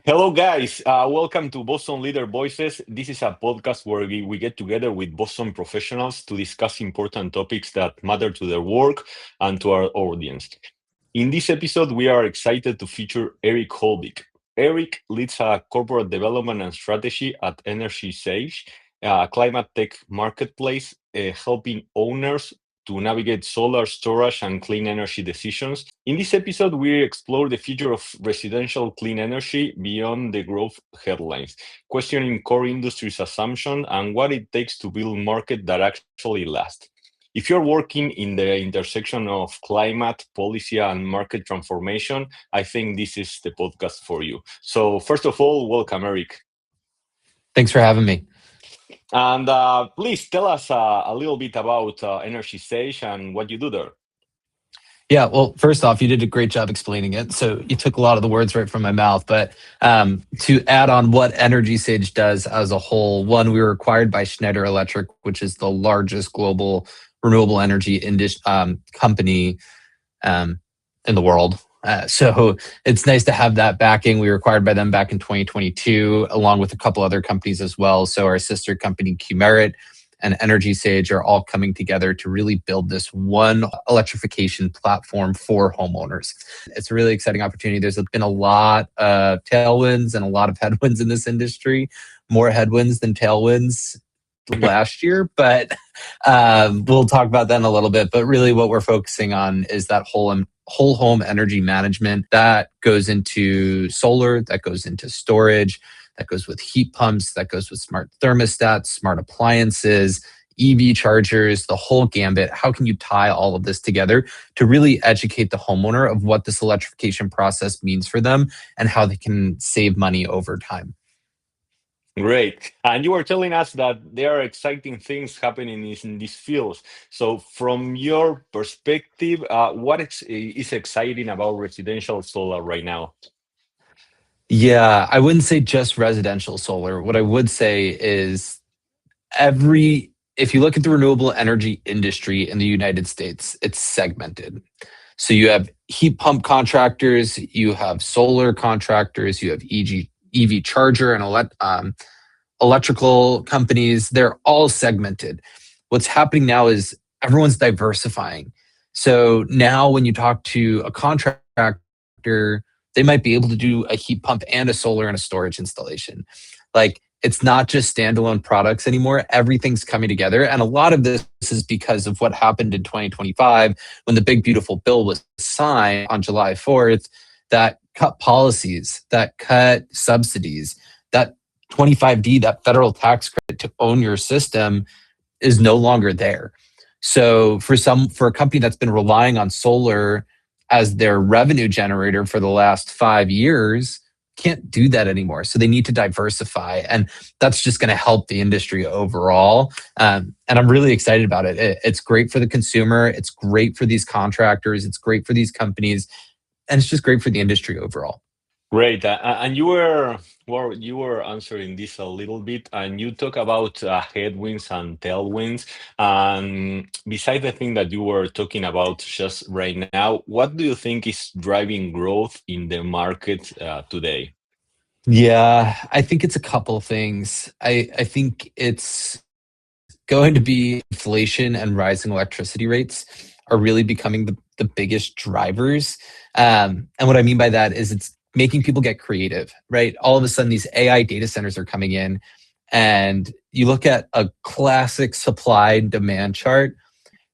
Hello, guys. Welcome to Boston Leader Voices. This is a podcast where we get together with Boston professionals to discuss important topics that matter to their work and to our audience. In this episode, we are excited to feature Erik Holvik. Erik leads corporate development and strategy at Energy Sage, a climate tech marketplace, helping owners to navigate solar storage and clean energy decisions. In this episode, we explore the future of residential clean energy beyond the growth headlines, questioning core industries' assumption and what it takes to build market that actually last. If you're working in the intersection of climate, policy, and market transformation, I think this is the podcast for you. So, first of all, welcome, Erik. Thanks for having me. And please tell us a little bit about Energy Sage and what you do there. Yeah, well, first off, you did a great job explaining it. So you took a lot of the words right from my mouth. But to add on what Energy Sage does as a whole, one, we were acquired by Schneider Electric, which is the largest global renewable energy company in the world. So it's nice to have that backing. We were acquired by them back in 2022, along with a couple other companies as well. So our sister company, Qmerit and Energy Sage, are all coming together to really build this one electrification platform for homeowners. It's a really exciting opportunity. There's been a lot of tailwinds and a lot of headwinds in this industry, more headwinds than tailwinds last year, but we'll talk about that in a little bit. But really what we're focusing on is that whole home energy management that goes into solar, that goes into storage, that goes with heat pumps, that goes with smart thermostats, smart appliances, EV chargers, the whole gambit. How can you tie all of this together to really educate the homeowner of what this electrification process means for them and how they can save money over time? Great. And you were telling us that there are exciting things happening in these fields. So, from your perspective, what is exciting about residential solar right now? Yeah, I wouldn't say just residential solar. What I would say is if you look at the renewable energy industry in the United States, it's segmented. So you have heat pump contractors, you have solar contractors, you have EV charger and electrical companies. They're all segmented. What's happening now is everyone's diversifying. So now when you talk to a contractor, they might be able to do a heat pump and a solar and a storage installation. Like, it's not just standalone products anymore. Everything's coming together. And a lot of this is because of what happened in 2025 when the big, beautiful bill was signed on July 4th that cut policies, that cut subsidies, that 25D, that federal tax credit to own your system, is no longer there. So for a company that's been relying on solar as their revenue generator for the last 5 years, can't do that anymore. So they need to diversify. And that's just going to help the industry overall. And I'm really excited about it. It's great for the consumer. It's great for these contractors. It's great for these companies. And it's just great for the industry overall. Great. And you were answering this a little bit, and you talk about headwinds and tailwinds. And besides the thing that you were talking about just right now, what do you think is driving growth in the market today? Yeah, I think it's a couple of things. I think it's going to be inflation and rising electricity rates are really becoming the biggest drivers. And what I mean by that is it's making people get creative, right? All of a sudden, these AI data centers are coming in, and you look at a classic supply and demand chart.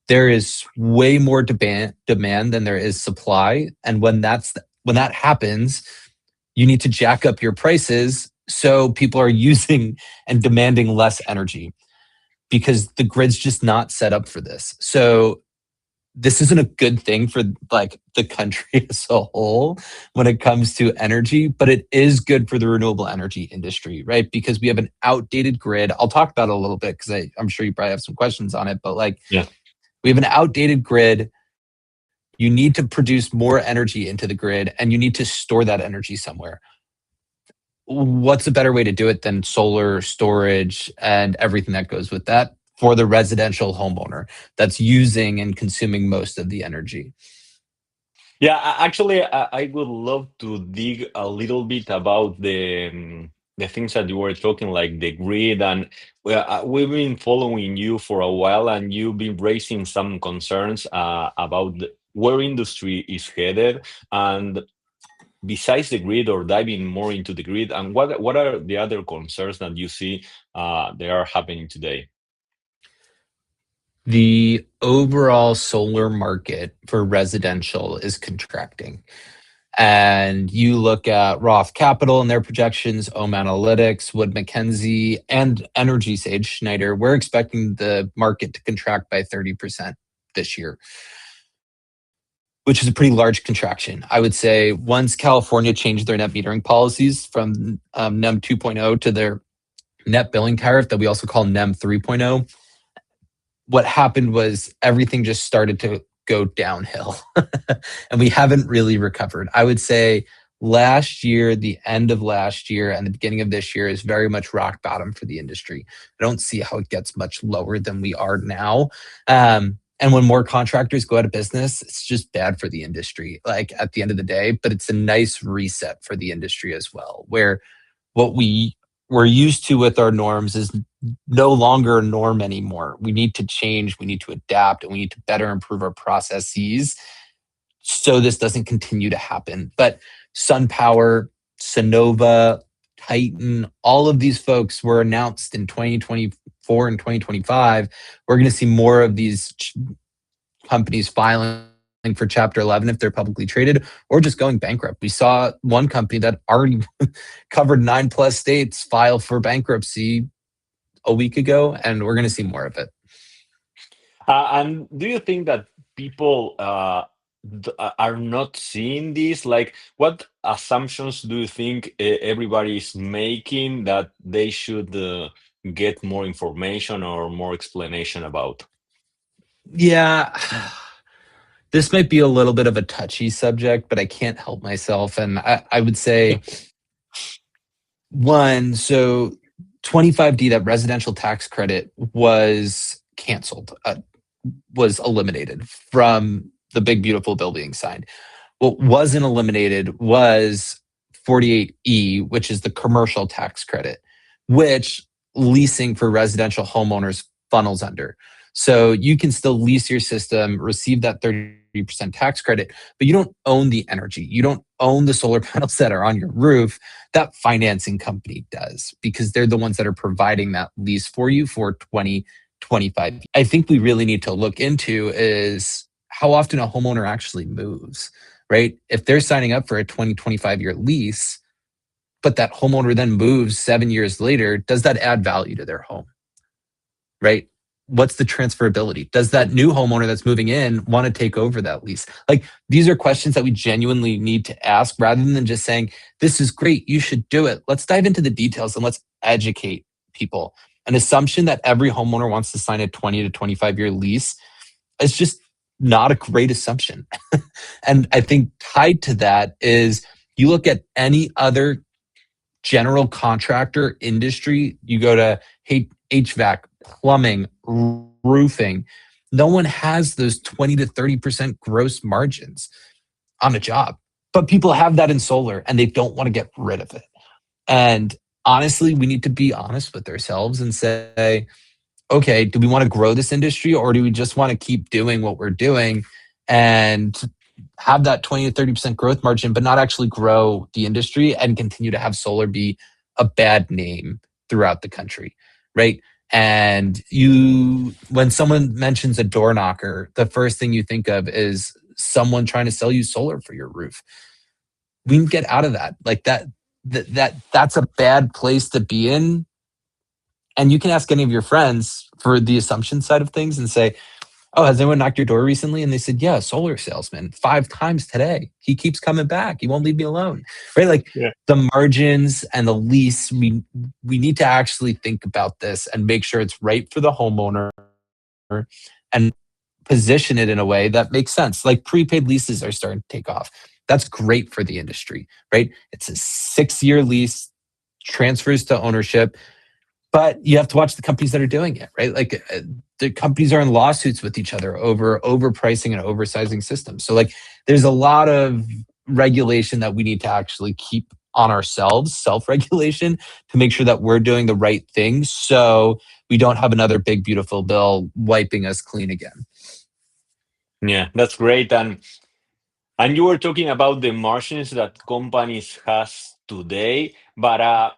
There is way more demand than there is supply, and when that happens, you need to jack up your prices so people are using and demanding less energy because the grid's just not set up for this. So this isn't a good thing for like the country as a whole when it comes to energy, but it is good for the renewable energy industry, right? Because we have an outdated grid. I'll talk about it a little bit because I'm sure you probably have some questions on it, but like Yeah. we have an outdated grid. You need to produce more energy into the grid and you need to store that energy somewhere. What's a better way to do it than solar storage and everything that goes with that for the residential homeowner that's using and consuming most of the energy? Yeah, actually, I would love to dig a little bit about the things that you were talking, like the grid, and well, we've been following you for a while, and you've been raising some concerns about where industry is headed, and besides the grid, or diving more into the grid, and what are the other concerns that you see they are happening today? The overall solar market for residential is contracting. And you look at Roth Capital and their projections, Ohm Analytics, Wood Mackenzie, and Energy Sage Schneider, we're expecting the market to contract by 30% this year, which is a pretty large contraction. I would say once California changed their net metering policies from NEM 2.0 to their net billing tariff that we also call NEM 3.0, what happened was everything just started to go downhill and we haven't really recovered. I would say last year, the end of last year and the beginning of this year is very much rock bottom for the industry. I don't see how it gets much lower than we are now. And when more contractors go out of business, it's just bad for the industry, like at the end of the day, but it's a nice reset for the industry as well, where what we were used to with our norms is no longer a norm anymore. We need to change, we need to adapt, and we need to better improve our processes so this doesn't continue to happen. But SunPower, Sonova, Titan, all of these folks were announced in 2024 and 2025. We're going to see more of these companies filing for Chapter 11 if they're publicly traded, or just going bankrupt. We saw one company that already covered 9+ states file for bankruptcy a week ago, and we're going to see more of it. And do you think that people are not seeing this? Like, what assumptions do you think everybody is making that they should get more information or more explanation about? Yeah, this might be a little bit of a touchy subject, but I can't help myself. And I would say one, so 25D, that residential tax credit was canceled, was eliminated from the big, beautiful bill being signed. What wasn't eliminated was 48E, which is the commercial tax credit, which leasing for residential homeowners funnels under. So you can still lease your system, receive that 30% tax credit, but you don't own the energy. You don't own the solar panels that are on your roof. That financing company does, because they're the ones that are providing that lease for you for 2025. I think we really need to look into is how often a homeowner actually moves, right? If they're signing up for a 20-25 year lease, but that homeowner then moves 7 years later, does that add value to their home, right? What's the transferability? Does that new homeowner that's moving in want to take over that lease? Like, these are questions that we genuinely need to ask rather than just saying, this is great, you should do it. Let's dive into the details and let's educate people. An assumption that every homeowner wants to sign a 20-25 year lease is just not a great assumption. And I think tied to that is you look at any other general contractor industry, you go to HVAC, plumbing, roofing, no one has those 20 to 30% gross margins on a job. But people have that in solar and they don't want to get rid of it. And honestly, we need to be honest with ourselves and say, okay, do we want to grow this industry, or do we just want to keep doing what we're doing and have that 20 to 30% growth margin, but not actually grow the industry and continue to have solar be a bad name throughout the country, right? And when someone mentions a door knocker, the first thing you think of is someone trying to sell you solar for your roof. We can get out of that. Like that's a bad place to be in. And you can ask any of your friends for the assumption side of things and say, oh, has anyone knocked your door recently? And they said, yeah, solar salesman 5 times today. He keeps coming back. He won't leave me alone. Right? Like Yeah. the margins and the lease, we need to actually think about this and make sure it's right for the homeowner and position it in a way that makes sense. Like prepaid leases are starting to take off. That's great for the industry, right? It's a 6-year lease, transfers to ownership. But you have to watch the companies that are doing it, right? Like the companies are in lawsuits with each other over overpricing and oversizing systems. So like there's a lot of regulation that we need to actually keep on ourselves, self-regulation, to make sure that we're doing the right thing so we don't have another big beautiful bill wiping us clean again. Yeah, that's great. And you were talking about the margins that companies has today, but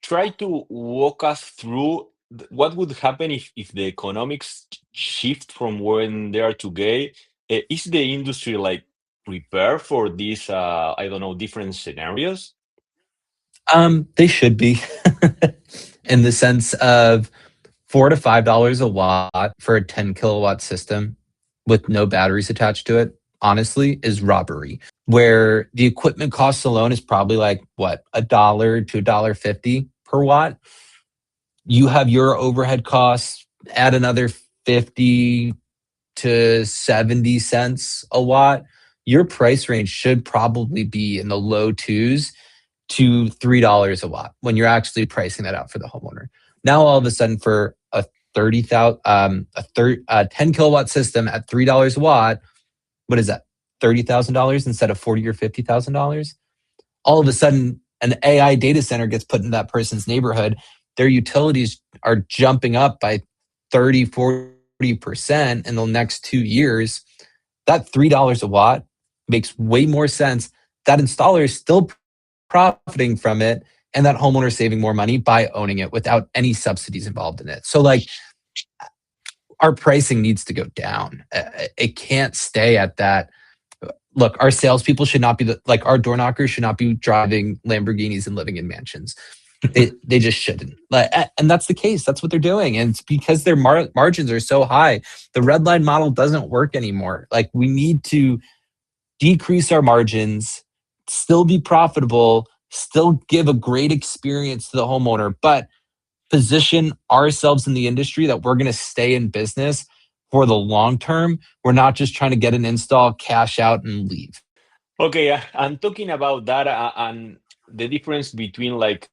try to walk us through what would happen if the economics shift from when they are today. Is the industry like prepared for these, I don't know, different scenarios? They should be in the sense of $4 to $5 a watt for a 10 kilowatt system with no batteries attached to it, honestly, is robbery. Where the equipment cost alone is probably like what, $1 to $1.50 per watt. You have your overhead costs, add another 50 to 70 cents a watt. Your price range should probably be in the low twos to $3 a watt when you're actually pricing that out for the homeowner. Now all of a sudden for a 30,000 a 10 kilowatt system at $3 a watt, what is that? $30,000 instead of 40 or $50,000. All of a sudden an AI data center gets put in that person's neighborhood. Their utilities are jumping up by 30, 40% in the next 2 years. That $3 a watt makes way more sense. That installer is still profiting from it, and that homeowner is saving more money by owning it without any subsidies involved in it. So like our pricing needs to go down. It can't stay at that. Look, our salespeople should not be like our door knockers should not be driving Lamborghinis and living in mansions. They just shouldn't. And that's the case. That's what they're doing. And it's because their margins are so high. The red line model doesn't work anymore. Like we need to decrease our margins, still be profitable, still give a great experience to the homeowner, but position ourselves in the industry that we're going to stay in business for the long term. We're not just trying to get an install, cash out, and leave. Okay, I'm talking about that and the difference between like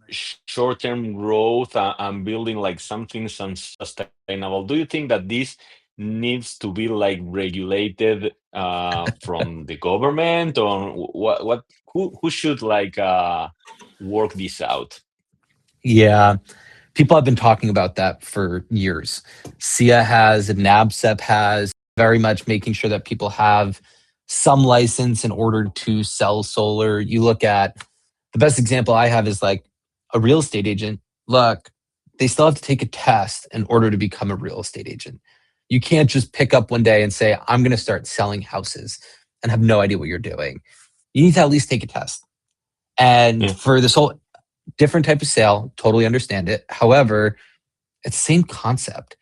short-term growth and building like something sustainable. Do you think that this needs to be like regulated from the government, or what who should like work this out? Yeah, people have been talking about that for years. SIA has, NABCEP has, very much making sure that people have some license in order to sell solar. You look at the best example I have is like a real estate agent. Look, they still have to take a test in order to become a real estate agent. You can't just pick up one day and say, I'm going to start selling houses and have no idea what you're doing. You need to at least take a test. And Yeah. for this whole different type of sale, totally understand it. However, it's the same concept.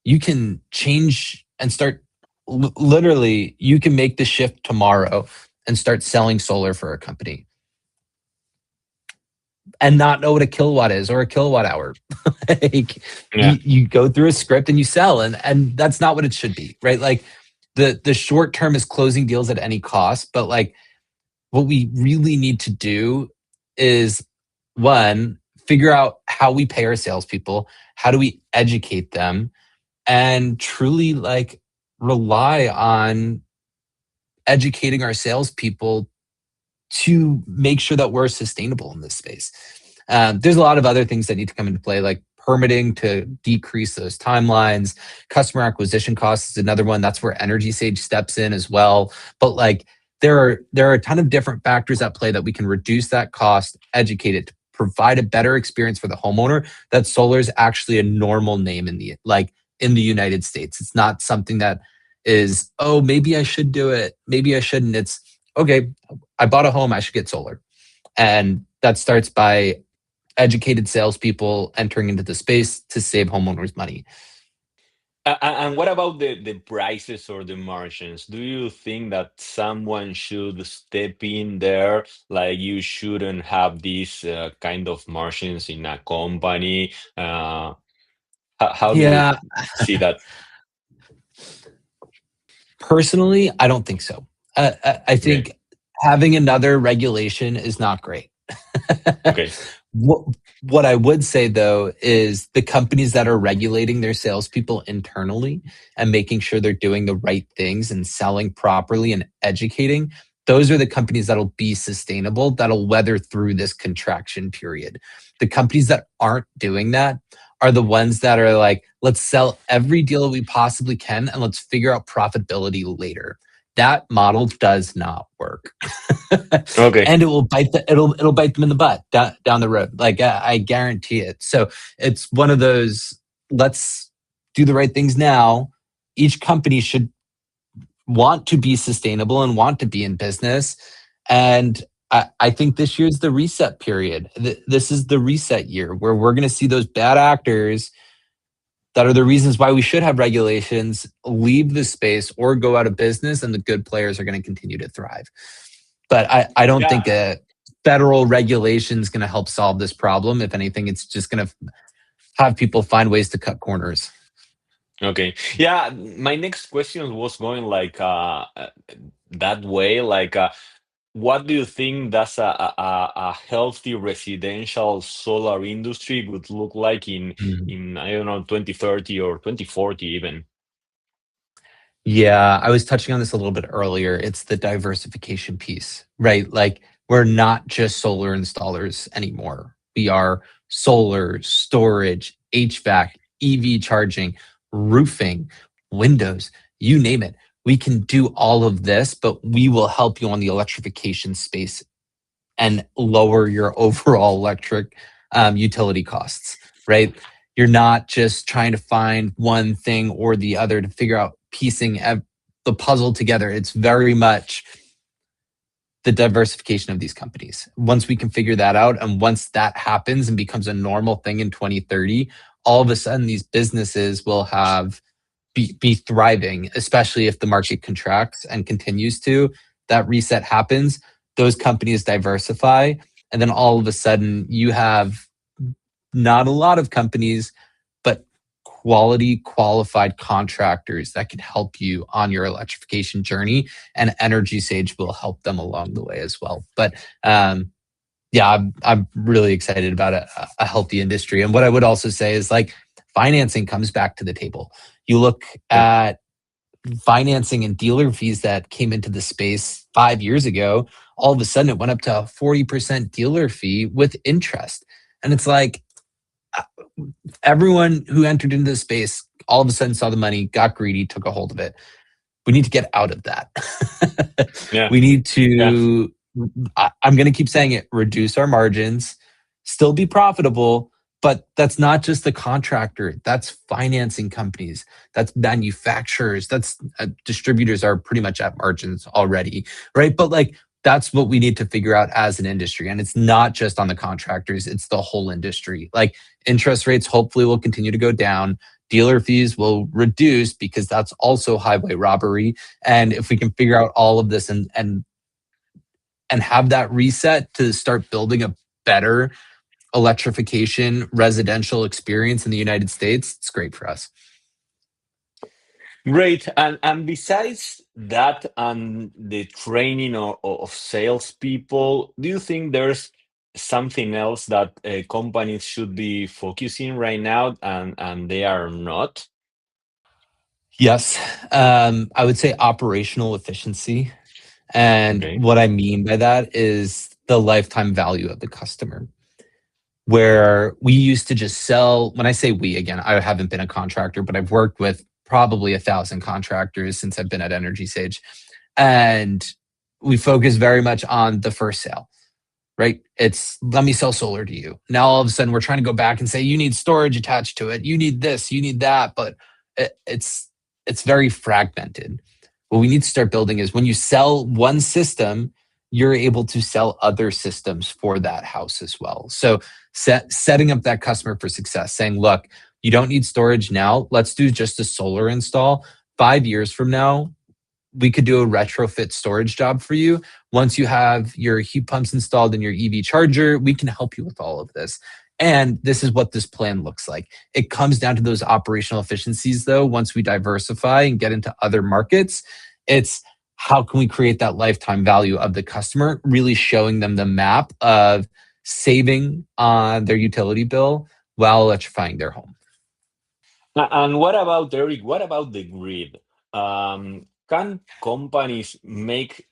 You can change and start literally, you can make the shift tomorrow and start selling solar for a company and not know what a kilowatt is or a kilowatt hour. Like Yeah. you go through a script and you sell, and that's not what it should be, right? Like the short term is closing deals at any cost, but like what we really need to do is one, figure out how we pay our salespeople, how do we educate them, and truly like rely on educating our salespeople to make sure that we're sustainable in this space. There's a lot of other things that need to come into play, like permitting to decrease those timelines. Customer acquisition costs is another one. That's where Energy Sage steps in as well. But like there are a ton of different factors at play that we can reduce that cost, educate it, to provide a better experience for the homeowner. That solar is actually a normal name in the United States. It's not something that is, oh, maybe I should do it, maybe I shouldn't. It's okay, I bought a home, I should get solar. And that starts by educated salespeople entering into the space to save homeowners money. And what about the prices or the margins? Do you think that someone should step in there? Like you shouldn't have these kind of margins in a company. How do you Yeah, see that? personally, I don't think so. I Okay. think having another regulation is not great. Okay. What what I would say though is the companies that are regulating their salespeople internally and making sure they're doing the right things and selling properly and educating, those are the companies that'll be sustainable, that'll weather through this contraction period. The companies that aren't doing that are the ones that are like, let's sell every deal we possibly can and let's figure out profitability later. That model does not work. Okay. And it will it'll bite them in the butt down the road. Like I guarantee it. So it's one of those, let's do the right things now. Each company should want to be sustainable and want to be in business. And I think this year's the reset period. This is the reset year where we're going to see those bad actors that are the reasons why we should have regulations leave the space or go out of business, and the good players are going to continue to thrive. But I don't think Yeah. a federal regulation is going to help solve this problem. If anything, it's just going to have people find ways to cut corners. Okay. Yeah. My next question was going like that way. Like, what do you think does a healthy residential solar industry would look like Mhm. in I don't know 2030 or 2040 even? Yeah, I was touching on this a little bit earlier. It's the diversification piece, right? Like we're not just solar installers anymore. We are solar, storage, HVAC, EV charging, roofing, windows, you name it. We can do all of this, but we will help you on the electrification space and lower your overall electric utility costs, right? You're not just trying to find one thing or the other to figure out piecing the puzzle together. It's very much the diversification of these companies. Once we can figure that out, and once that happens and becomes a normal thing in 2030, all of a sudden these businesses will be thriving, especially if the market contracts and continues to. That reset happens, those companies diversify, and then all of a sudden you have not a lot of companies, but quality, qualified contractors that can help you on your electrification journey. And Energy Sage will help them along the way as well. But yeah, I'm really excited about a healthy industry. And what I would also say is like financing comes back to the table. You look Yeah. at financing and dealer fees that came into the space 5 years ago, all of a sudden it went up to a 40% dealer fee with interest. And it's like everyone who entered into the space all of a sudden saw the money, got greedy, took a hold of it. We need to get out of that. Yeah. We need Yeah. to, I'm going to keep saying it, reduce our margins, still be profitable. But that's not just the contractor. That's financing companies. That's manufacturers. That's distributors are pretty much at margins already, right? But like that's what we need to figure out as an industry, and it's not just on the contractors. It's the whole industry. Like interest rates hopefully will continue to go down. Dealer fees will reduce because that's also highway robbery. And if we can figure out all of this and have that reset to start building a better electrification residential experience in the United States, it's great for us. Great. And besides that and the training of salespeople, do you think there's something else that companies should be focusing right now and they are not? Yes, I would say operational efficiency. And Okay. what I mean by that is the lifetime value of the customer. Where we used to just sell, when I say we, again, I haven't been a contractor, but I've worked with probably 1,000 contractors since I've been at Energy Sage. And we focus very much on the first sale, right? It's let me sell solar to you. Now all of a sudden we're trying to go back and say you need storage attached to it, you need this, you need that, but it's very fragmented. What we need to start building is when you sell one system, you're able to sell other systems for that house as well. So setting up that customer for success, saying, look, you don't need storage now. Let's do just a solar install. 5 years from now, we could do a retrofit storage job for you. Once you have your heat pumps installed and your EV charger, we can help you with all of this. And this is what this plan looks like. It comes down to those operational efficiencies, though. Once we diversify and get into other markets, it's how can we create that lifetime value of the customer, really showing them the map of saving on their utility bill while electrifying their home. And what about Eric? What about the grid? Can companies make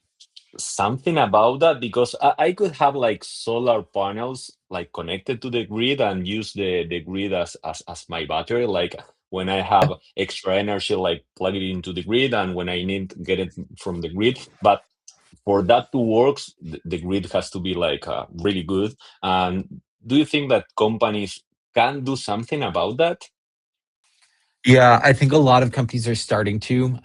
something about that? Because I could have like solar panels like connected to the grid and use the grid as my battery. Like when I have extra energy, like plug it into the grid, and when I need to get it from the grid. But for that to work, the grid has to be like really good. And do you think that companies can do something about that? Yeah, I think a lot of companies are starting to,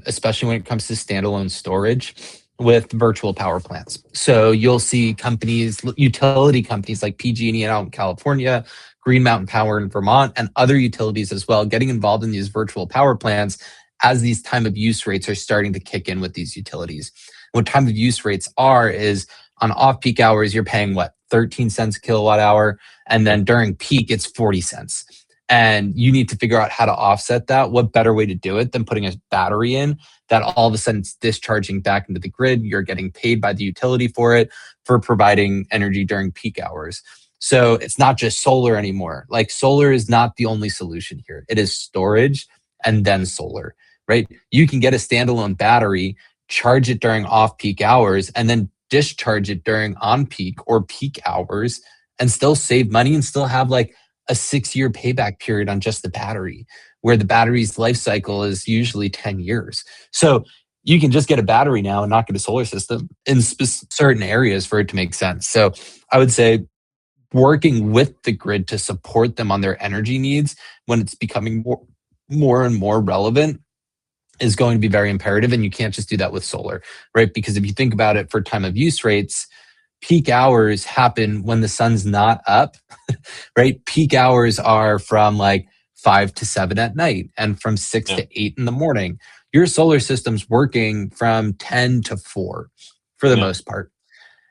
especially when it comes to standalone storage with virtual power plants. So you'll see companies, utility companies like PG&E out in California, Green Mountain Power in Vermont, and other utilities as well, getting involved in these virtual power plants as these time of use rates are starting to kick in with these utilities. What time of use rates are is on off peak hours, you're paying what, 13 cents a kilowatt hour. And Yeah. then during peak, it's 40 cents. And you need to figure out how to offset that. What better way to do it than putting a battery in that all of a sudden it's discharging back into the grid? You're getting paid by the utility for it, for providing energy during peak hours. So it's not just solar anymore. Like solar is not the only solution here. It is storage and then solar, right? You can get a standalone battery, charge it during off peak hours, and then discharge it during on peak or peak hours and still save money and still have like a 6-year payback period on just the battery, where the battery's life cycle is usually 10 years. So you can just get a battery now and not get a solar system in certain areas for it to make sense. So I would say working with the grid to support them on their energy needs when it's becoming more and more relevant is going to be very imperative. And you can't just do that with solar, right? Because if you think about it for time of use rates, peak hours happen when the sun's not up, right? Peak hours are from like 5 to 7 at night and from six Yeah. to eight in the morning. Your solar system's working from 10 to 4 for the Yeah. most part.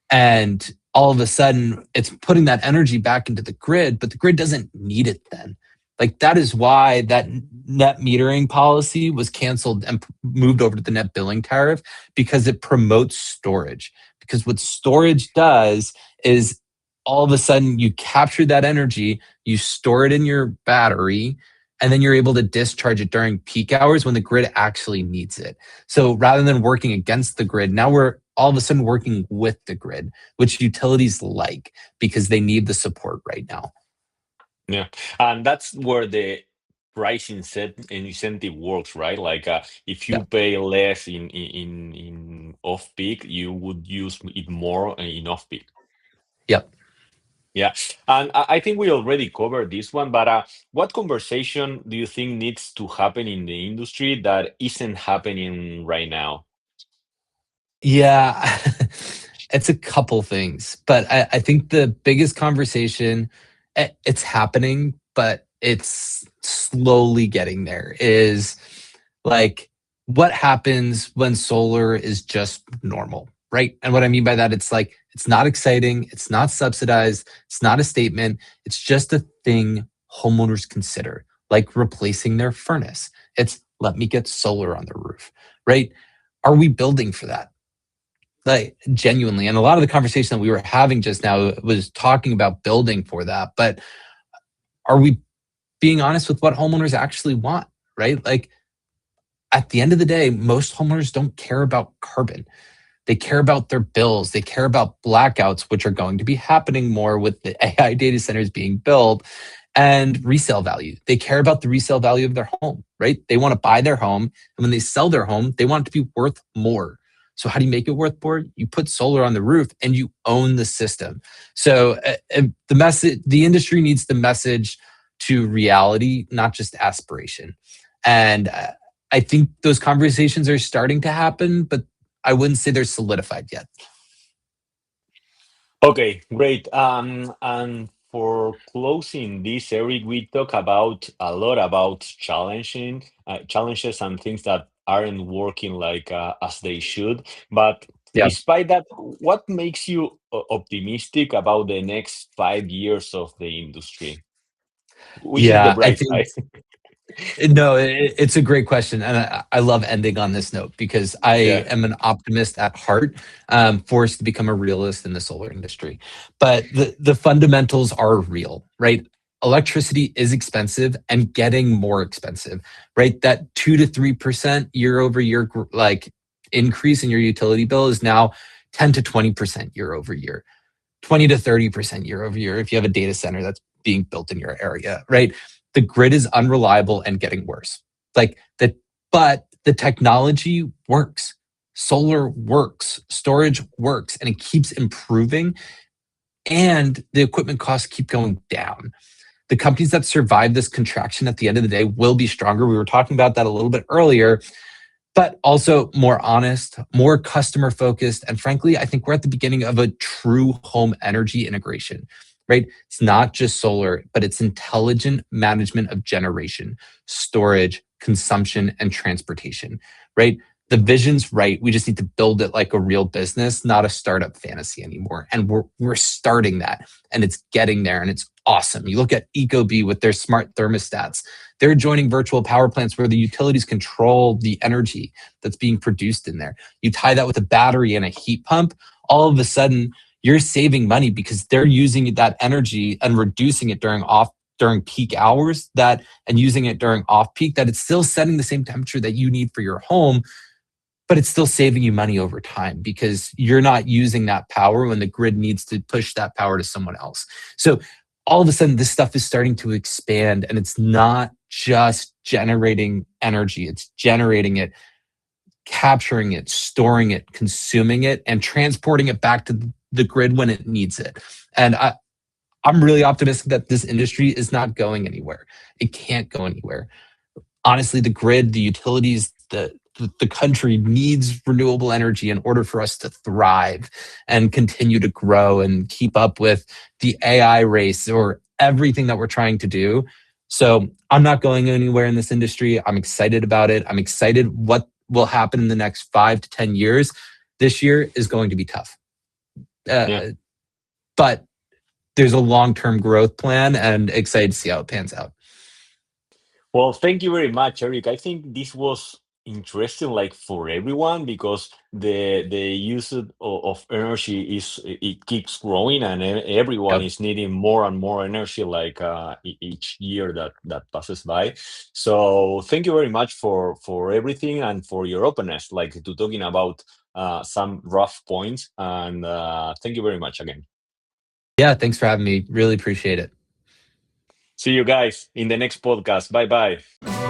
And all of a sudden, it's putting that energy back into the grid, but the grid doesn't need it then. Like that is why that net metering policy was canceled and moved over to the net billing tariff because it promotes storage. Because what storage does is all of a sudden you capture that energy, you store it in your battery, and then you're able to discharge it during peak hours when the grid actually needs it. So rather than working against the grid, now we're all of a sudden working with the grid, which utilities like because they need the support right now. Yeah, and that's where the pricing set incentive works, right? Like if Yeah. you pay less in off peak, you would use it more in off peak. Yep. Yeah, and I think we already covered this one, but what conversation do you think needs to happen in the industry that isn't happening right now? Yeah. It's a couple things, but I think the biggest conversation, it's happening, but it's slowly getting there, is like what happens when solar is just normal, right? And what I mean by that, it's like, it's not exciting, it's not subsidized, it's not a statement, it's just a thing homeowners consider, like replacing their furnace. It's let me get solar on the roof, right? Are we building for that? Like genuinely, and a lot of the conversation that we were having just now was talking about building for that, but are we being honest with what homeowners actually want, right? Like at the end of the day, most homeowners don't care about carbon. They care about their bills. They care about blackouts, which are going to be happening more with the AI data centers being built, and resale value. They care about the resale value of their home, right? They want to buy their home. And when they sell their home, they want it to be worth more. So how do you make it worth more? You put solar on the roof and you own the system. So the message, the industry needs the message to reality, not just aspiration. And I think those conversations are starting to happen, but I wouldn't say they're solidified yet. Okay, great. And for closing this, Eric, we talk about a lot about challenges and things that aren't working like as they should. But Yeah. despite that, what makes you optimistic about the next 5 years of the industry? Which is the Yeah, I bright think side? No, it's a great question, and I love ending on this note because I Yeah. am an optimist at heart, forced to become a realist in the solar industry. But the fundamentals are real, right? Electricity is expensive and getting more expensive, right? That 2 to 3% year over year, like increase in your utility bill is now 10 to 20% year over year, 20 to 30% year over year if you have a data center that's being built in your area, right? The grid is unreliable and getting worse. Like the but the technology works. Solar works, storage works, and it keeps improving. And the equipment costs keep going down. The companies that survive this contraction at the end of the day will be stronger. We were talking about that a little bit earlier, but also more honest, more customer focused. And frankly, I think we're at the beginning of a true home energy integration, right? It's not just solar, but it's intelligent management of generation, storage, consumption, and transportation, right? The vision's right. We just need to build it like a real business, not a startup fantasy anymore. And we're starting that, and it's getting there, and it's awesome. You look at Ecobee with their smart thermostats. They're joining virtual power plants where the utilities control the energy that's being produced in there. You tie that with a battery and a heat pump, all of a sudden you're saving money because they're using that energy and reducing it during peak hours that and using it during off peak, that it's still setting the same temperature that you need for your home, but it's still saving you money over time because you're not using that power when the grid needs to push that power to someone else. So all of a sudden, this stuff is starting to expand, and it's not just generating energy, it's generating it, capturing it, storing it, consuming it, and transporting it back to the grid when it needs it. And I'm really optimistic that this industry is not going anywhere. It can't go anywhere. Honestly, the grid, the utilities, the country needs renewable energy in order for us to thrive and continue to grow and keep up with the AI race or everything that we're trying to do. So I'm not going anywhere in this industry. I'm excited about it. I'm excited what will happen in the next 5 to 10 years. This year is going to be tough. Yeah. But there's a long-term growth plan and excited to see how it pans out. Well, thank you very much, Eric. I think this was interesting, like for everyone, because the use of energy it keeps growing, and everyone Yep. is needing more and more energy, like each year that passes by. So, thank you very much for everything and for your openness, like to talking about some rough points. And thank you very much again. Yeah, thanks for having me. Really appreciate it. See you guys in the next podcast. Bye bye.